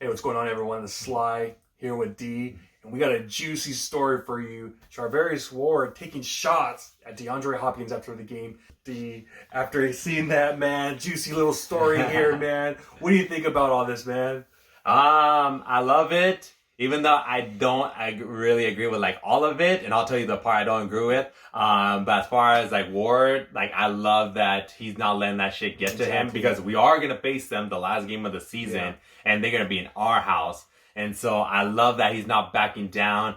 Hey, what's going on, everyone? It's Sly here with D, and we got a juicy story for you. Charvarius Ward taking shots at DeAndre Hopkins after the game. D, after seeing that, man, juicy little story here, man. What do you think about all this, man? I love it. Even though I really agree with like all of it, and I'll tell you the part I don't agree with. But as far as like Ward, like I love that he's not letting that shit get to him, because we are gonna face them the last game of the season, and they're gonna be in our house. And so I love that he's not backing down.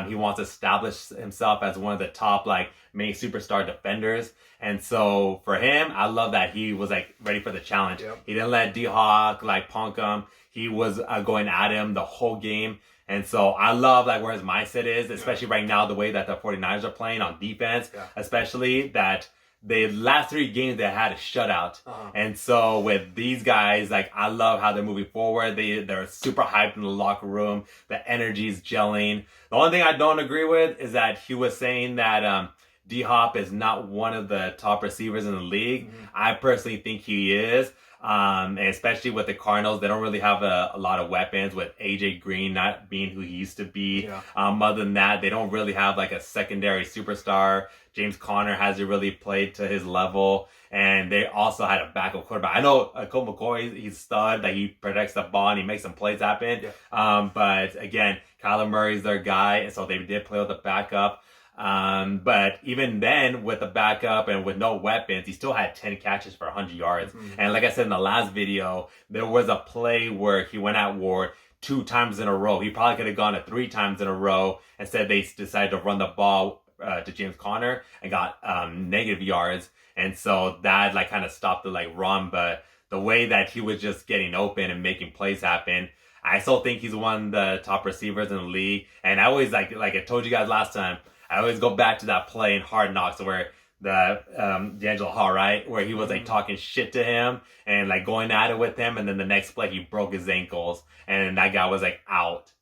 He wants to establish himself as one of the top like main superstar defenders. And so for him, I love that he was like ready for the challenge. Yep. He didn't let D-Hawk like punk him. He was going at him the whole game. And so I love like where his mindset is, especially right now, the way that the 49ers are playing on defense, especially that the last 3 games they had a shutout. And so with these guys, like I love how they're moving forward. They're super hyped in the locker room. The energy's gelling. The only thing I don't agree with is that he was saying that D-Hop is not one of the top receivers in the league. I personally think he is. And especially with the Cardinals, they don't really have a lot of weapons, with AJ Green not being who he used to be. Other than that, they don't really have like a secondary superstar. James Conner hasn't really played to his level, and they also had a backup quarterback. I know Colt McCoy, he's stud, that he protects the ball and he makes some plays happen. But again, Kyler Murray's their guy, and so they did play with the backup. But even then, with the backup and with no weapons, he still had 10 catches for 100 yards. And like I said in the last video, there was a play where he went at Ward 2 times in a row. He probably could have gone it 3 times in a row. Instead, they decided to run the ball to James Conner and got negative yards. And so that like kind of stopped the like run. But the way that he was just getting open and making plays happen, I still think he's one of the top receivers in the league. And I always like I told you guys last time, I always go back to that play in Hard Knocks where the D'Angelo Hall, right, where he was like talking shit to him and like going at it with him, and then the next play he broke his ankles and that guy was like out.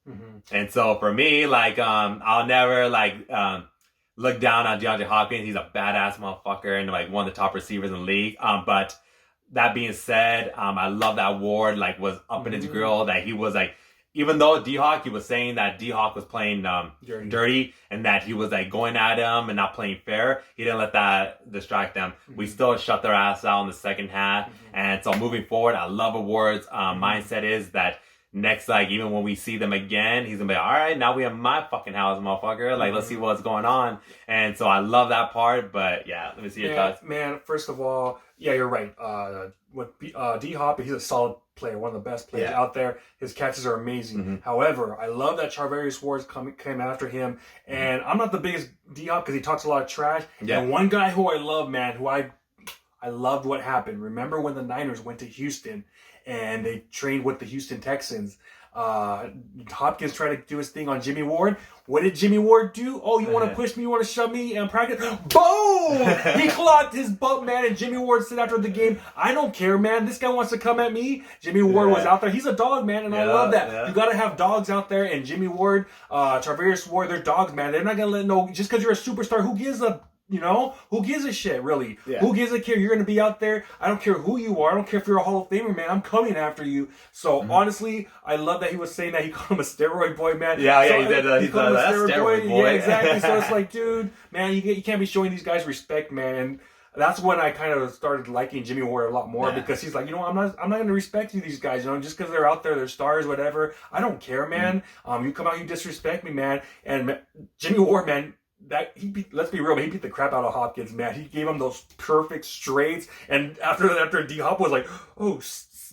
And so for me, like I'll never like look down on DeAndre Hopkins. He's a badass motherfucker and like one of the top receivers in the league. But that being said, I love that Ward like was up in his grill, that he was like, even though D-Hawk, he was saying that D-Hawk was playing dirty and that he was like going at him and not playing fair, he didn't let that distract them. We still shut their ass out in the second half. And so moving forward, I love Ward's mindset is that next, like even when we see them again, he's gonna be like, all right, now we have my fucking house, motherfucker. Like, let's see what's going on. And so I love that part. But yeah, let me see your thoughts. Man, first of all, yeah, you're right. With D-Hop, he's a solid player, one of the best players out there. His catches are amazing. However, I love that Charvarius Ward came after him. And I'm not the biggest D-Hop because he talks a lot of trash. And one guy who I love, man, who I loved what happened. Remember when the Niners went to Houston and they trained with the Houston Texans? Hopkins tried to do his thing on Jimmy Ward. What did Jimmy Ward do? Oh, you want to push me? You want to shove me in practice? Boom! He clocked his butt, man, and Jimmy Ward said after the game, I don't care, man. This guy wants to come at me. Jimmy Ward was out there. He's a dog, man, and I love that. You got to have dogs out there, and Jimmy Ward, Charvarius Ward, they're dogs, man. They're not going to let just because you're a superstar, who gives a who gives a shit, really? Who gives a care? You're going to be out there. I don't care who you are. I don't care if you're a Hall of Famer, man. I'm coming after you. So, honestly, I love that he was saying that he called him a steroid boy, man. He said, he's a steroid boy. Yeah, exactly. So, it's like, dude, man, you can't be showing these guys respect, man. And that's when I kind of started liking Jimmy Ward a lot more, because he's like, I'm not going to respect these guys, just because they're out there, they're stars, whatever. I don't care, man. You come out, you disrespect me, man. And Jimmy Ward, man, let's be real, man, he beat the crap out of Hopkins, man. He gave him those perfect straights, and after D-Hop was like, oh,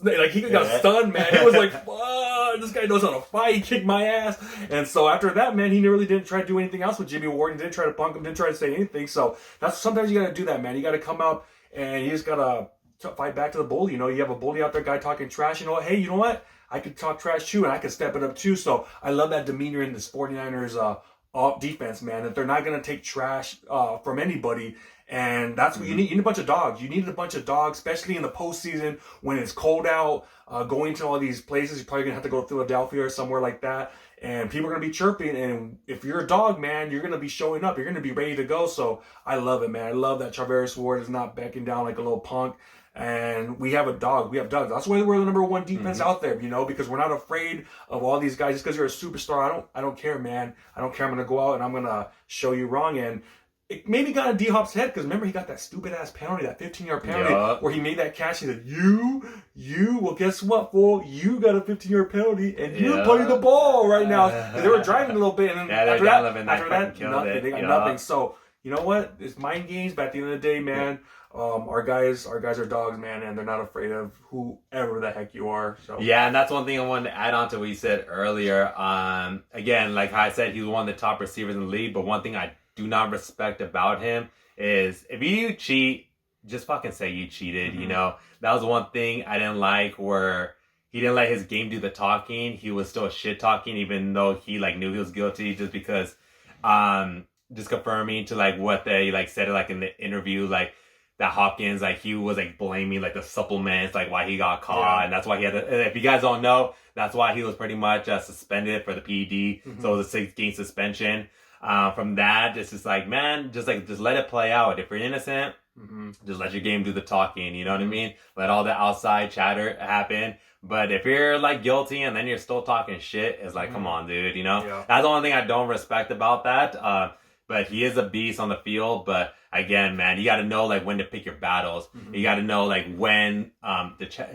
like he got stunned, man. He was like, fuck, this guy knows how to fight. He kicked my ass. And so after that, man, he really didn't try to do anything else with Jimmy Ward. He didn't try to punk him, didn't try to say anything. So sometimes you got to do that, man. You got to come out and you just got to fight back to the bully. You have a bully out there, guy talking trash. Hey, you know what? I could talk trash too, and I could step it up too. So I love that demeanor in this 49ers defense, man, that they're not going to take trash from anybody. And that's what you need. You need a bunch of dogs. You need a bunch of dogs, especially in the postseason when it's cold out, going to all these places. You're probably going to have to go to Philadelphia or somewhere like that. And people are going to be chirping. And if you're a dog, man, you're going to be showing up. You're going to be ready to go. So I love it, man. I love that Charvarius Ward is not backing down like a little punk. And we have a dog. We have dogs. That's why we're the number one defense out there, you know, because we're not afraid of all these guys. Just because you're a superstar, I don't care, man. I don't care. I'm gonna go out and I'm gonna show you wrong. And it maybe got in D-Hop's head because remember he got that stupid ass penalty, that 15-yard penalty where he made that catch. He said, well, guess what, fool? You got a 15-yard penalty and you're playing the ball right now. They were driving a little bit, and then after that, nothing. They got nothing. So you know what? It's mind games, but at the end of the day, man, our guys are dogs, man, and they're not afraid of whoever the heck you are. So yeah, and that's one thing I wanted to add on to what you said earlier. Again, like I said, he's one of the top receivers in the league, but one thing I do not respect about him is if you cheat, just fucking say you cheated. You know, that was one thing I didn't like, where he didn't let his game do the talking. He was still shit talking even though he like knew he was guilty, just because just confirming to like what they like said like in the interview, like that Hopkins, like he was like blaming like the supplements, like why he got caught, and that's why he had to, if you guys don't know, that's why he was pretty much suspended for the PED. So it was a 6-game suspension. From that, it's just like, man, just let it play out. If you're innocent, just let your game do the talking. You know what I mean? Let all the outside chatter happen. But if you're like guilty and then you're still talking shit, it's like, come on, dude. You know, that's the only thing I don't respect about that. But he is a beast on the field. But again, man, you got to know like when to pick your battles. You got to know like when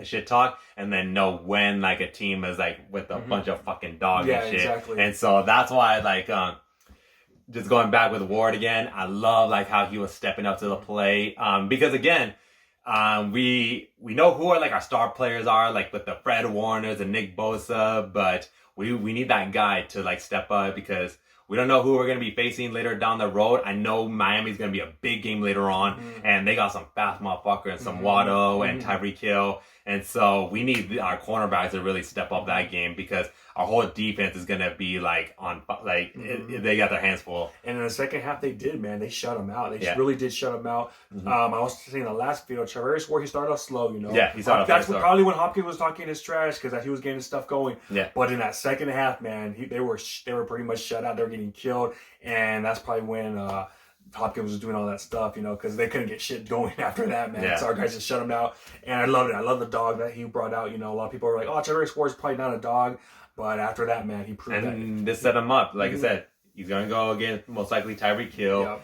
shit talk, and then know when like a team is like with a bunch of fucking dogs and shit. Exactly. And so that's why like just going back with Ward again, I love like how he was stepping up to the plate. Because again, we know who are like our star players are, like with the Fred Warners and Nick Bosa, but we need that guy to like step up, because we don't know who we're going to be facing later down the road. I know Miami's going to be a big game later on, and they got some fast motherfuckers and some Watto and Tyreek Hill. And so we need our cornerbacks to really step up that game, because our whole defense is going to be like on, like they got their hands full. And in the second half, they did, man. They shut them out. They really did shut them out. I was saying the last field, Charvarius Ward, he started off slow, you know. Yeah, he started off That's slow. Probably when Hopkins was talking his trash, because he was getting his stuff going. Yeah. But in that second half, man, they were pretty much shut out. They were getting killed. And that's probably when Hopkins was doing all that stuff, you know, because they couldn't get shit going after that, man. Yeah. So our guys just shut him out. And I loved it. I love the dog that he brought out. You know, a lot of people were like, oh, Charvarius Ward's probably not a dog. But after that, man, he proved that. And this set him up. Like I said, he's going to go against most likely Tyreek Hill. Yep.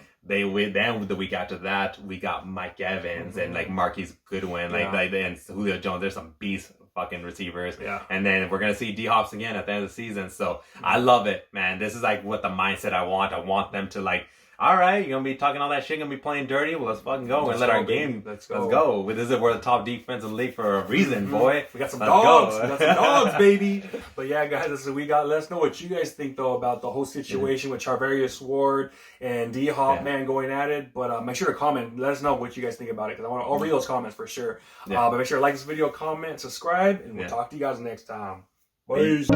Then the week after that, we got Mike Evans and like Marquise Goodwin, and Julio Jones. There's some beast fucking receivers. Yeah. And then we're going to see D-Hops again at the end of the season. So I love it, man. This is like what the mindset I want. I want them to like, all right, you're going to be talking all that shit, going to be playing dirty? Well, let's fucking go and let our game. Let's go. This is we're the top defense in the league for a reason, boy. We got some dogs. We got some dogs, baby. But yeah, guys, this is what we got. Let us know what you guys think, though, about the whole situation with Charvarius Ward and D-Hop, man, going at it. But make sure to comment. Let us know what you guys think about it, because I'll read those comments for sure. But make sure to like this video, comment, subscribe, and we'll talk to you guys next time. Peace.